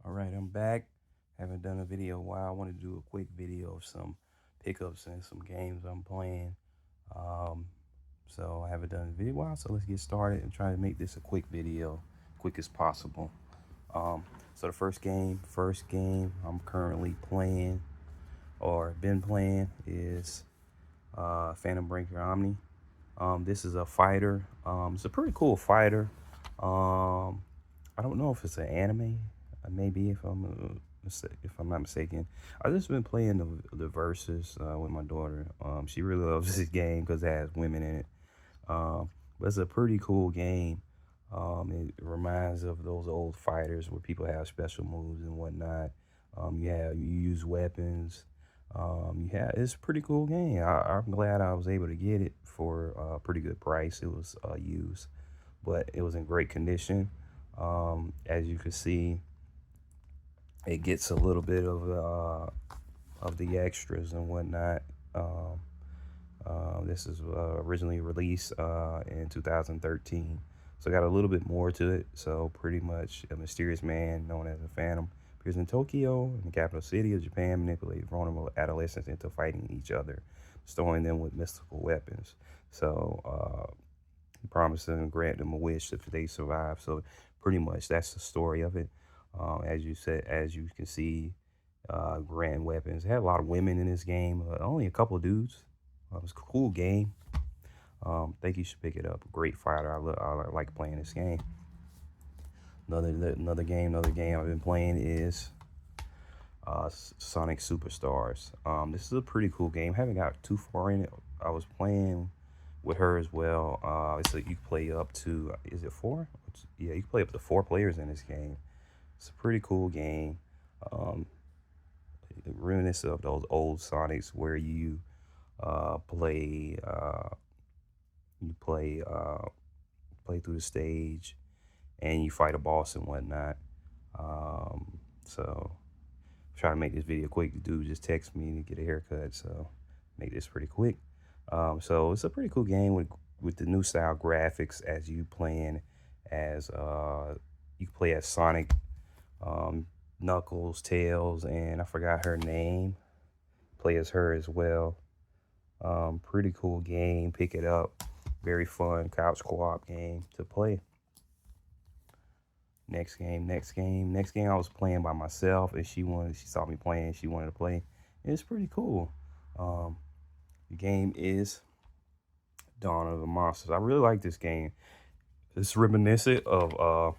All right, I'm back. Haven't done a video in a while. I want to do a quick video of some pickups and some games I'm playing. Um, so I haven't done a video in a while, so let's get started and try to make this a quick video, quick as possible. Um, so the first game I'm currently playing or been playing is Phantom Breaker Omni. This is a fighter. It's a pretty cool fighter. Um, I don't know if it's an anime. Maybe if I'm not mistaken. I just been playing the verses with my daughter. She really loves this game because it has women in it. But it's a pretty cool game. It reminds of those old fighters where people have special moves and whatnot. You use weapons. It's a pretty cool game. I'm glad I was able to get it for a pretty good price. It was used, but it was in great condition. As you can see, it gets a little bit of the extras and whatnot. This is originally released in 2013, so got a little bit more to it. So pretty much a mysterious man known as a Phantom appears in Tokyo, in the capital city of Japan, manipulate vulnerable adolescents into fighting each other, storing them with mystical weapons. So he promises to grant them a wish if they survive. So pretty much that's the story of it. As you can see, grand weapons. It had a lot of women in this game. Only a couple of dudes. It was a cool game. Think you should pick it up. Great fighter. I like playing this game. Another game I've been playing is Sonic Superstars. This is a pretty cool game. Haven't got too far in it. I was playing with her as well. So you can play up to, is it four? Yeah, you can play up to 4 players in this game. It's a pretty cool game. Um, it reminds of those old Sonics where you play you play play through the stage and you fight a boss and whatnot. So try to make this video quick. The dude just text me to get a haircut, so make this pretty quick. So it's a pretty cool game with the new style graphics as you playing as you play as Sonic, Knuckles, Tails, and I forgot her name. Play as her as well. Pretty cool game. Pick it up. Very fun couch co-op game to play. Next game. I was playing by myself, and she saw me playing. She wanted to play. It's pretty cool. The game is Dawn of the Monsters. I really like this game. It's reminiscent of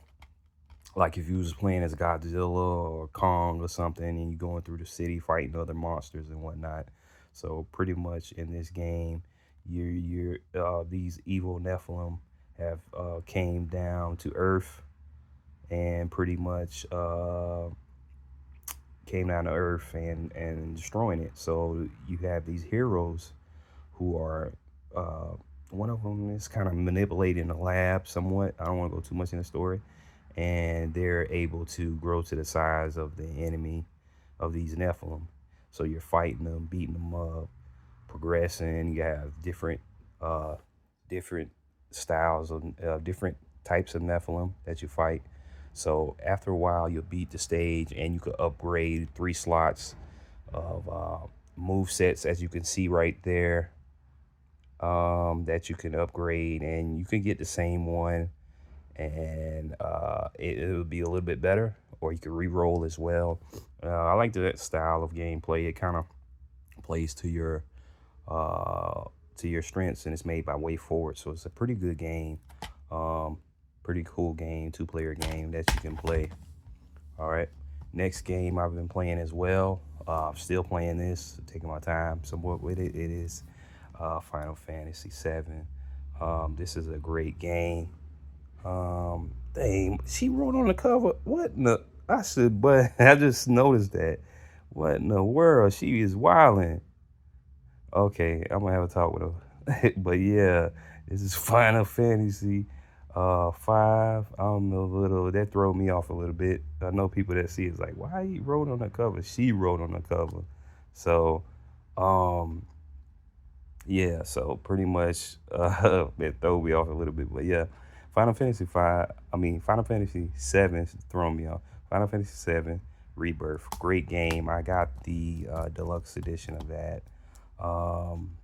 like if you was playing as Godzilla or Kong or something, and you're going through the city fighting other monsters and whatnot. So pretty much in this game, these evil Nephilim have came down to Earth and pretty much came down to Earth and destroying it. So you have these heroes who are one of them is kind of manipulating the lab somewhat. I don't want to go too much in the story, and they're able to grow to the size of the enemy of these Nephilim. So you're fighting them, beating them up, progressing. You have different styles of different types of Nephilim that you fight. So after a while, you'll beat the stage, and you could upgrade 3 slots of move sets, as you can see right there, that you can upgrade, and you can get the same one, and it'll be a little bit better, or you can re-roll as well. I like that style of gameplay. It kind of plays to your strengths, and it's made by Way Forward, so it's a pretty good game. Pretty cool game, 2-player game that you can play. All right, next game I've been playing as well. Still playing this, taking my time somewhat with it. It is Final Fantasy VII. This is a great game. Dang, she wrote on the cover. What in the? I said, but I just noticed that. What in the world? She is wilding. Okay, I'm gonna have a talk with her. But yeah, this is Final Fantasy 5. I'm a little, that throw me off a little bit. I know people that see it's like, why you wrote on the cover? She wrote on the cover. So yeah, so pretty much it threw me off a little bit. But yeah, Final Fantasy 5, I mean Final Fantasy 7 is throwing me off. Final Fantasy VII Rebirth. Great game. I got the deluxe edition of that. Um,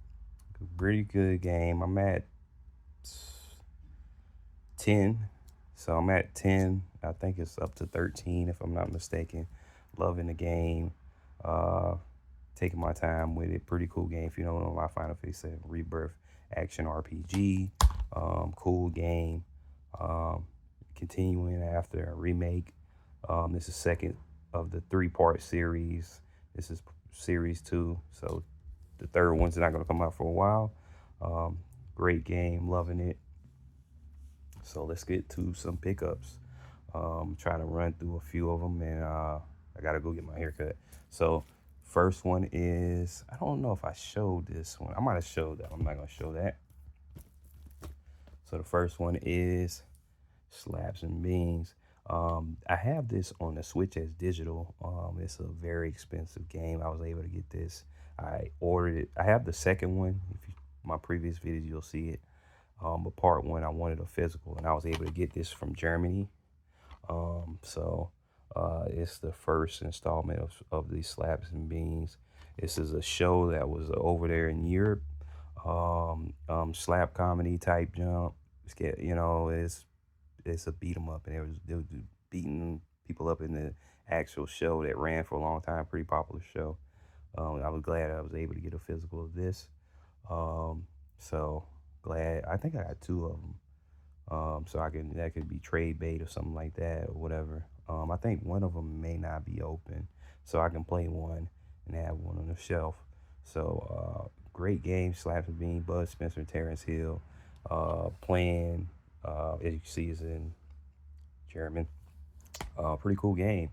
Pretty good game. I'm at 10. So I'm at 10. I think it's up to 13 if I'm not mistaken. Loving the game. Uh, Taking my time with it. Pretty cool game. If you don't know my Final Fantasy VII Rebirth action RPG. Cool game. Um, Continuing after a remake. This is second of the 3-part series. This is series 2. So the third one's not going to come out for a while. Um, Great game. Loving it. So let's get to some pickups. Trying to run through a few of them, and I gotta go get my haircut. So first one is, I don't know if I showed this one. I might have showed that. I'm not gonna show that. So the first one is Slabs and Beans. I have this on the Switch as digital. It's a very expensive game. I was able to get this. I ordered it. I have the second one. If you, my previous videos, you'll see it. But part one, I wanted a physical, and I was able to get this from Germany. So it's the first installment of these Slabs and Beans. This is a show that was over there in Europe. Slap comedy type jump. You know, it's a beat 'em up, and they was beating people up in the actual show that ran for a long time. Pretty popular show. I was glad I was able to get a physical of this. So glad. I think I got two of them. So that could be trade bait or something like that or whatever. I think one of them may not be open, so I can play one and have one on the shelf. So great game, Slaps and Bean, Bud Spencer, Terrence Hill, playing. As you can see, is in German. Pretty cool game.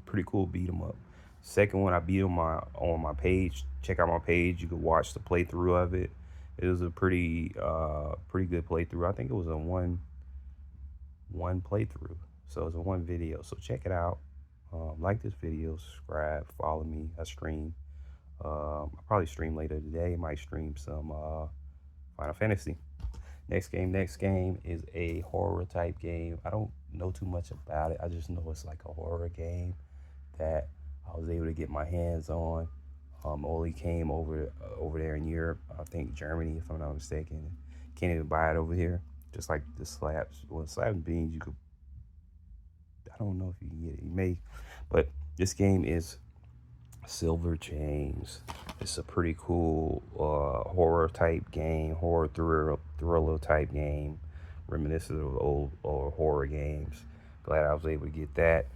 Pretty cool beat 'em up. Second one I beat on my page. Check out my page. You can watch the playthrough of it. It was a pretty good playthrough. I think it was a one playthrough. So it's a one video. So check it out. Like this video, subscribe, follow me. I stream. I'll probably stream later today. Might stream some Final Fantasy. Next game is a horror type game. I don't know too much about it. I just know it's like a horror game that I was able to get my hands on. Only came over there in Europe. I think Germany, if I'm not mistaken. Can't even buy it over here. Just like the Slabs. Well, Slabs and Beans, you could. I don't know if you can get it. You may, but this game is Silver Chains. It's a pretty cool horror type game, horror thriller type game, reminiscent of old horror games. Glad I was able to get that.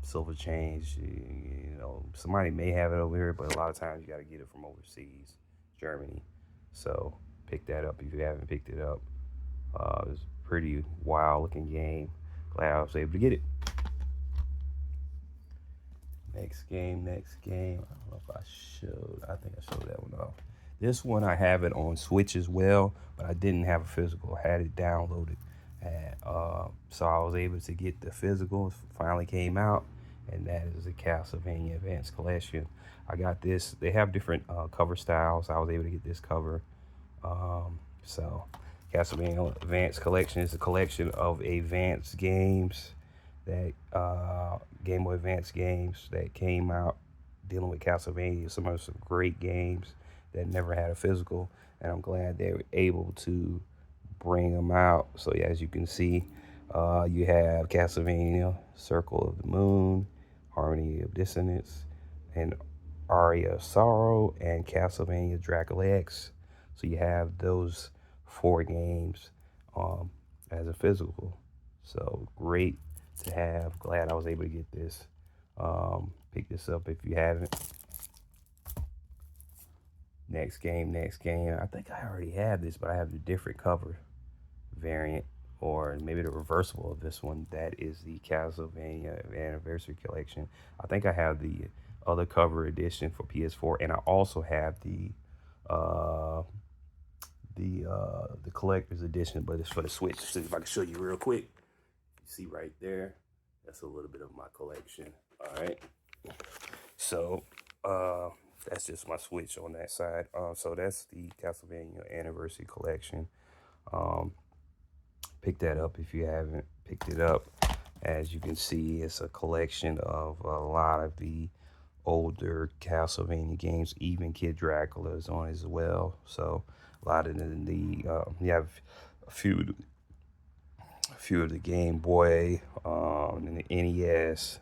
Silver Chains, you know, somebody may have it over here, but a lot of times you got to get it from overseas, Germany. So pick that up if you haven't picked it up. It's a pretty wild looking game. Glad I was able to get it. Next game. I don't know if I showed. I think I showed that one off. This one I have it on Switch as well, but I didn't have a physical. I had it downloaded. So I was able to get the physical. It finally came out, and that is the Castlevania Advanced Collection. I got this. They have different cover styles. I was able to get this cover. So Castlevania Advanced Collection is a collection of advanced games that Game Boy Advance games that came out dealing with Castlevania. Some great games that never had a physical, and I'm glad they were able to bring them out. So yeah, as you can see, you have Castlevania Circle of the Moon, Harmony of Dissonance, and Aria of Sorrow, and Castlevania Dracula X. So you have those 4 games as a physical. So great to have. Glad I was able to get this. Pick this up if you haven't. Next game. I think I already have this, but I have the different cover variant, or maybe the reversible of this one. That is the Castlevania Anniversary Collection. I think I have the other cover edition for PS4, and I also have the collector's edition, but it's for the Switch. See if I can show you real quick. You see right there, that's a little bit of my collection. All right, so that's just my Switch on that side. So that's the Castlevania Anniversary Collection. Pick that up if you haven't picked it up. As you can see, it's a collection of a lot of the older Castlevania games. Even Kid Dracula is on as well. So a lot of you have a few of the Game Boy, and the NES,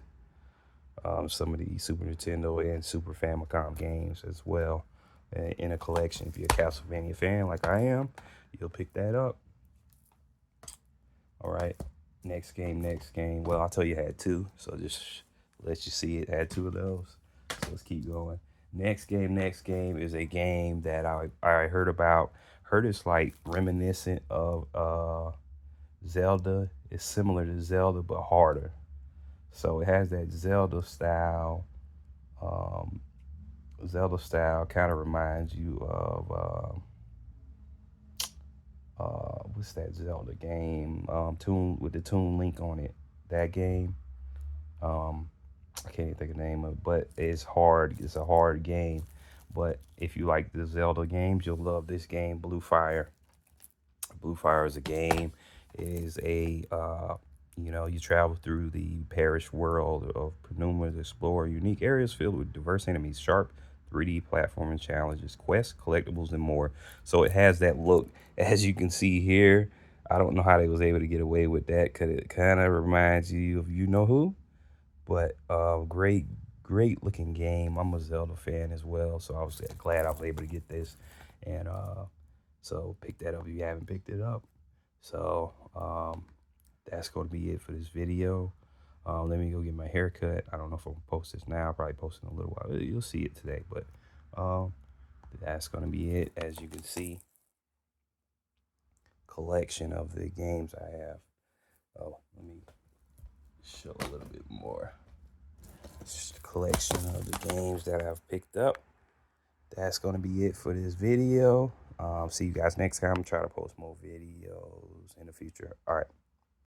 some of the Super Nintendo and Super Famicom games as well, in a collection. If you're a Castlevania fan like I am, you'll pick that up. All right, next game, next game. Well, I'll tell you I had two, so just let you see it. I had two of those. So let's keep going. Next game is a game that I heard about. Heard it's like reminiscent of Zelda. It's similar to Zelda but harder. So it has that um, Zelda style. Kind of reminds you of what's that Zelda game? Tune with the Toon Link on it. That game. Um, I can't even think of the name of it, but it's hard. It's a hard game. But if you like the Zelda games, you'll love this game, Blue Fire. Blue Fire is a game. It is you travel through the parish world of Penumbra to explore unique areas filled with diverse enemies, sharp 3D platforming challenges, quests, collectibles, and more. So it has that look, as you can see here. I don't know how they was able to get away with that, because it kind of reminds you of you know who. But great looking game. I'm a Zelda fan as well, so I was glad I was able to get this, and so pick that up if you haven't picked it up. So that's going to be it for this video. Let me go get my hair cut. I don't know if I'm gonna post this now. I'll probably post it in a little while. You'll see it today, but um, that's going to be it. As you can see, collection of the games I have. Oh, let me show a little bit more. It's just a collection of the games that I've picked up. That's going to be it for this video. See you guys next time. Try to post more videos in the future. All right.